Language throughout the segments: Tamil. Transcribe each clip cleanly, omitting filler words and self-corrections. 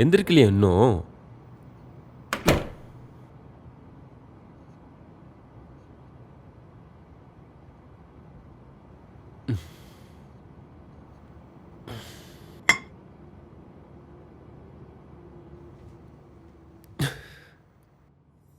எந்திரிக்கலையா இன்னும்?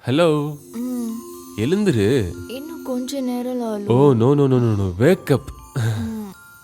ஹலோ, எழுந்துரு. இன்னும் கொஞ்ச நேரம் Lalu. Oh no no no no no, wake up.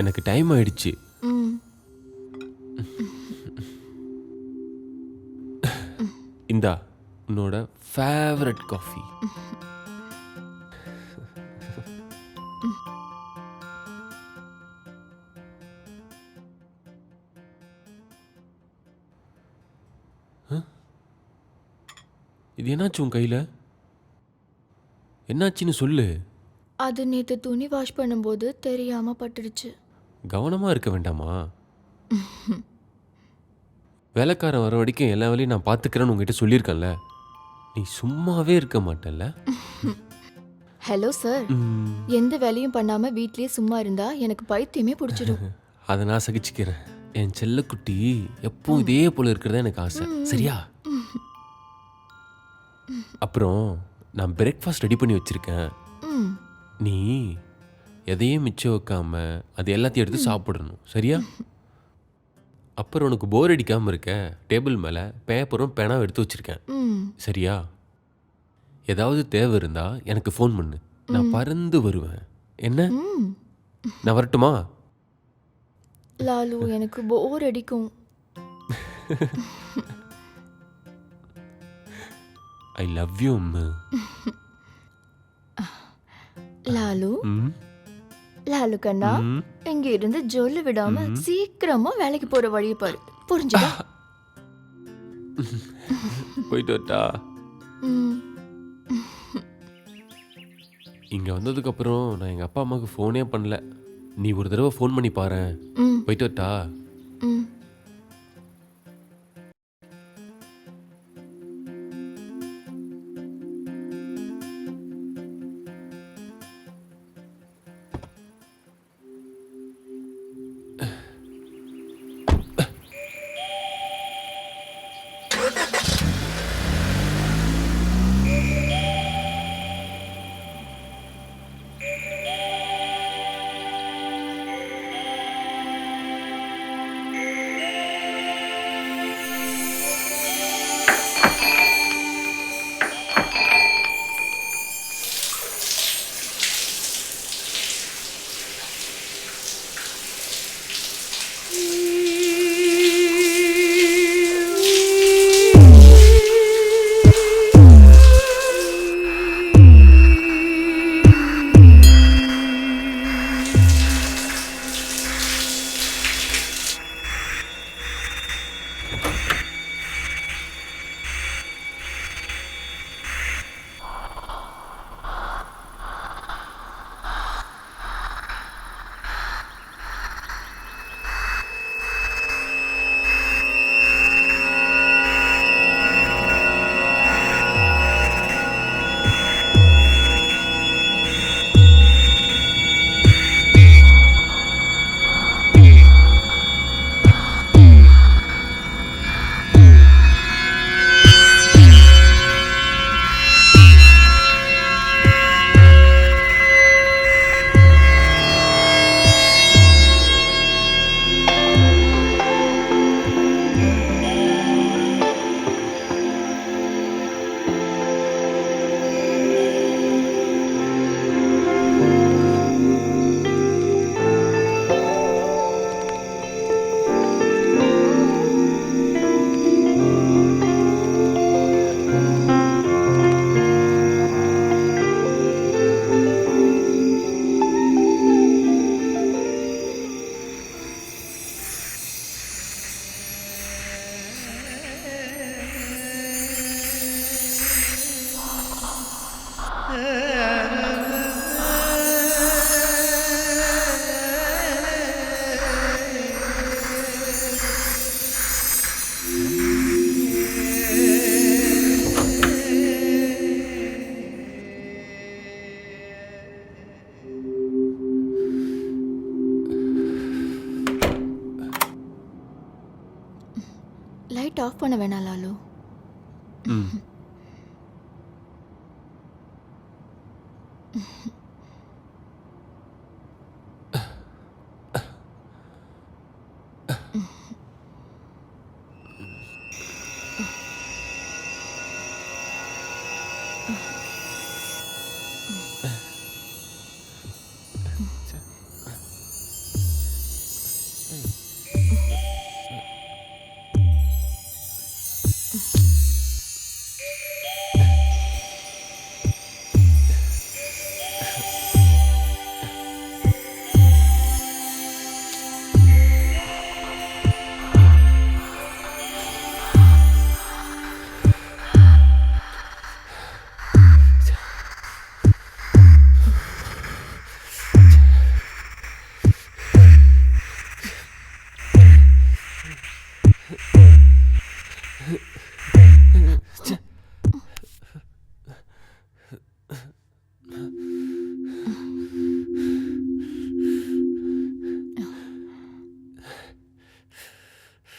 எனக்கு டைம் ஆயிடுச்சு. ம். இந்தா உன்னோட ஃபேவரட் காஃபி. இது என்னாச்சு உன் கையில்? என்னாச்சுன்னு சொல்லு. அது நேத்து துணி வாஷ் பண்ணும்போது தெரியாம பட்டுடுச்சு. கவனமாக இருக்க வேண்டாமா? வேலைக்காரன் வர வரைக்கும் எல்லா வேலையும் நான் பார்த்துக்கிறேன்னு உங்ககிட்ட சொல்லியிருக்கேன்ல. நீ சும்மாவே இருக்க மாட்டல்ல? ஹலோ சார், எந்த வேலையும் பண்ணாம வீட்லயே சும்மா இருந்தா எனக்கு பைத்தியமே பிடிச்சிடும். அதை நான் சகிச்சுக்கிறேன். என் செல்லக்குட்டி எப்பவும் இதே போல இருக்கிறதா எனக்கு ஆசை. சரியா? அப்புறம் நான் பிரேக்ஃபாஸ்ட் ரெடி பண்ணி வச்சிருக்கேன். ம். நீ எதையும் மிச்சம் வைக்காம அது எல்லாத்தையும் எடுத்து சாப்பிடணும். சரியா? அப்புறம் உனக்கு போர் அடிக்காமல் இருக்க டேபிள் மேலே பேப்பரும் பேனாவும் எடுத்து வச்சிருக்கேன். ம். சரியா? ஏதாவது தேவை இருந்தா எனக்கு ஃபோன் பண்ணு. நான் பறந்து வருவேன். என்ன? ம். நான் வரட்டுமா? லாலு, எனக்கு போர் அடிக்கும். I love you Ammu. Lalu, ம், லாலு கண்ணா, ம். இங்க இருந்து ஜொல்லு விடாம சீக்கிரமா வேலைக்கு போற வழியை பாரு. புரிஞ்சுதா? போயிட்டு வரட்டா? ம். இங்கே வந்ததுக்கப்புறம் நான் எங்கள் அப்பா அம்மாவுக்கு ஃபோனே பண்ணல. நீ ஒரு தடவை ஃபோன் பண்ணி பாரேன். ம். போயிட்டு வரட்டா? ம். லைட் ஆஃப் பண்ண வேணாம் லாலு. ம்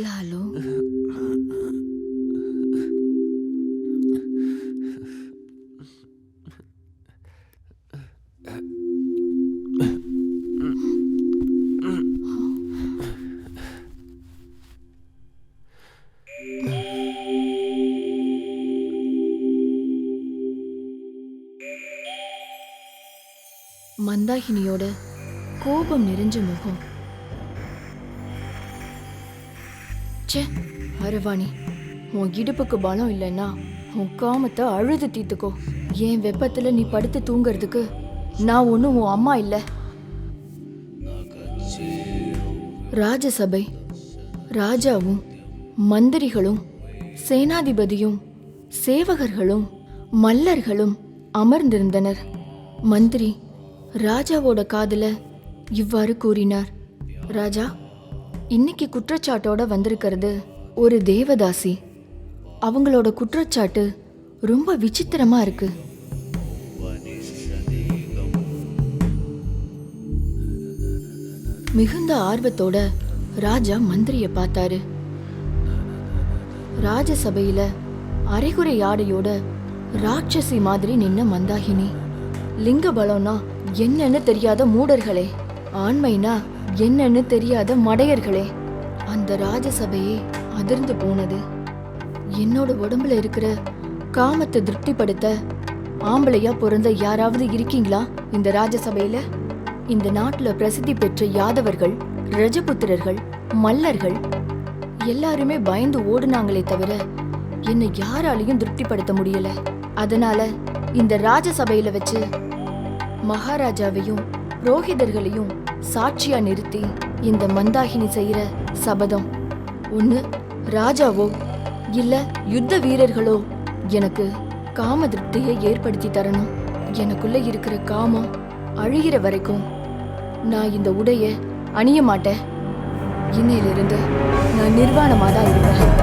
லாலு, மந்தாகினியோட கோபம் நிறைஞ்ச முகம். ச்சே அரவாணி, உன் இடுப்புக்கு பலம் இல்லைன்னா உன் காமத்தை அழுது தீத்துக்கோ. என் வெப்பத்துல நீ படுத்து தூங்கறதுக்கு நான் ஒன்றும் உன் அம்மா இல்லை. ராஜசபை ராஜாவும் மந்திரிகளும் சேனாதிபதியும் சேவகர்களும் மல்லர்களும் அமர்ந்திருந்தனர். மந்திரி ராஜாவோட காதுல இவ்வாறு கூறினார். ராஜா, இன்னைக்கு குற்றச்சாட்டோட வந்திருக்கிறது ஒரு தேவதாசி. அவங்களோட குற்றச்சாட்டு ரொம்ப விசித்திரமா இருக்கு. மிகுந்த ஆர்வத்தோட ராஜா மந்திரிய பார்த்தாரு. ராஜசபையில அரைகுறை ஆடையோட ராட்சசி மாதிரி நின்ன மந்தாகினி. லிங்க பலம்னா என்னன்னு தெரியாத மூடர்களே, ஆண்மைனா என்னன்னு தெரியாத மடையர்களே. அந்த ராஜசபையே அதிர்ந்து போனது. என்னோட உடம்புல இருக்கிற காமத்தை திருப்திப்படுத்த ஆம்பளையா பிறந்த யாராவது இருக்கீங்களா இந்த ராஜசபையில? இந்த நாட்டுல பிரசித்தி பெற்ற யாதவர்கள், ரஜபுத்திரர்கள், மல்லர்கள் எல்லாருமே பயந்து ஓடுனாங்களே தவிர என்னை யாராலையும் திருப்திப்படுத்த முடியல. அதனால இந்த ராஜசபையில வச்சு மகாராஜாவையும் புரோகிதர்களையும் சாட்சியா நிறுத்தி இந்த மந்தாகினி செய்யற சபதம், ஒண்ணு ராஜாவோ இல்ல யுத்த வீரர்களோ எனக்கு காம திருப்தியை ஏற்படுத்தி தரணும். எனக்குள்ள இருக்கிற காமம் அழிகிற வரைக்கும் நான் இந்த உடைய அணிய மாட்டேன். இன்னையிலிருந்து நான் நிர்வாணமா தான் இருப்பேன்.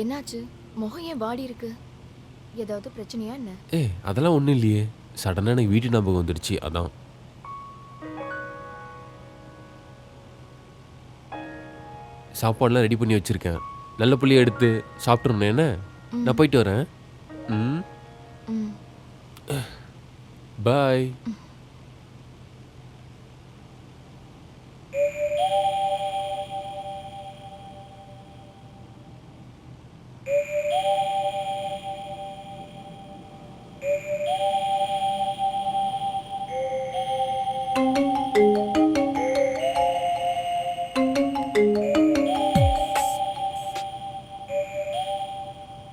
என்னாச்சு? முகம் ஏன் வாடி இருக்கு? ஏதாவது பிரச்சனையா என்ன? அதெல்லாம் ஒன்றும் இல்லையே. சடனாக எனக்கு வீட்டு ஞாபகம் வந்துடுச்சு, அதான். சாப்பாடுலாம் ரெடி பண்ணி வச்சுருக்கேன். நல்ல புள்ளியை எடுத்து சாப்பிட்றணும். என்ன, நான் போயிட்டு வரேன். பாய்.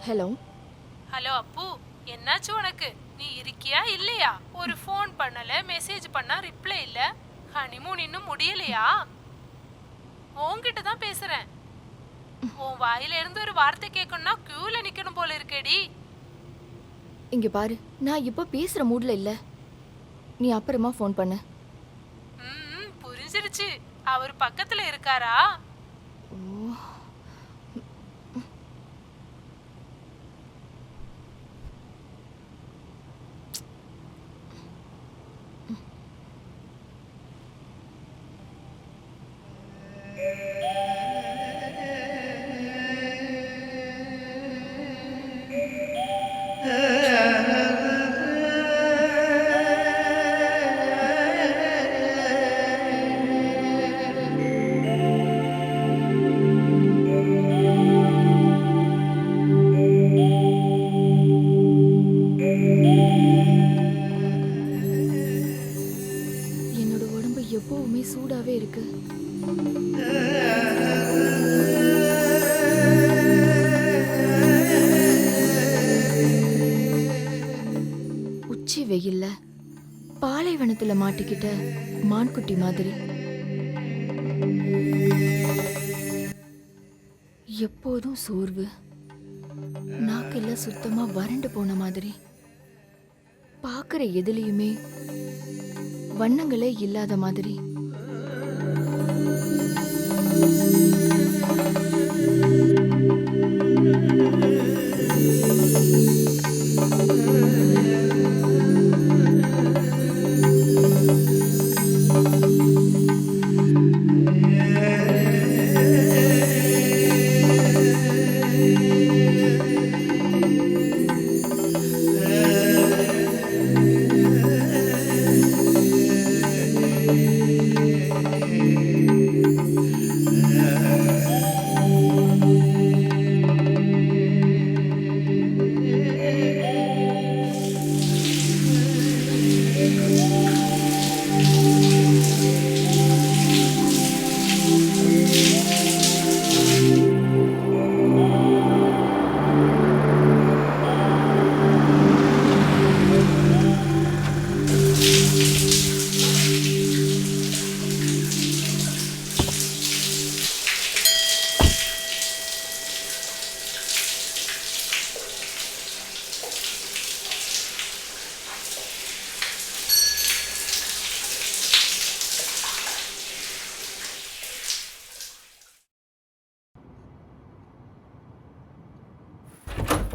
ஹலோ. ஹலோ அப்பு, என்னாச்சு உனக்கு? நீ இருக்கியா இல்லையா? ஒரு ஃபோன் பண்ணல, மெசேஜ் பண்ணா ரிப்ளை இல்ல. ஹனிமூன் இன்னும் முடியலையா? உன்கிட்ட தான் பேசுறேன். உன் வாயில இருந்து ஒரு வார்த்தை கேட்கணும்னா கியூல நிக்கணும் போல இருக்கேடி. இங்க பாரு, நான் இப்போ பேசுற மூட்ல இல்ல. நீ அப்புறமா ஃபோன் பண்ணு. புரிஞ்சிருச்சு. அவர் பக்கத்துல இருக்காரா? ஓ. என்னோட உடம்பு எப்பவுமே சூடாவே இருக்கு. உச்சி வெயில்ல பாலைவனத்துல மாட்டிக்கிட்ட மான்குட்டி மாதிரி எப்போதும் சோர்வு, நாக்கெல்லாம் சுத்தமா வறண்டு போன மாதிரி, பார்க்குற எதுலயுமே வண்ணங்களே இல்லாத மாதிரி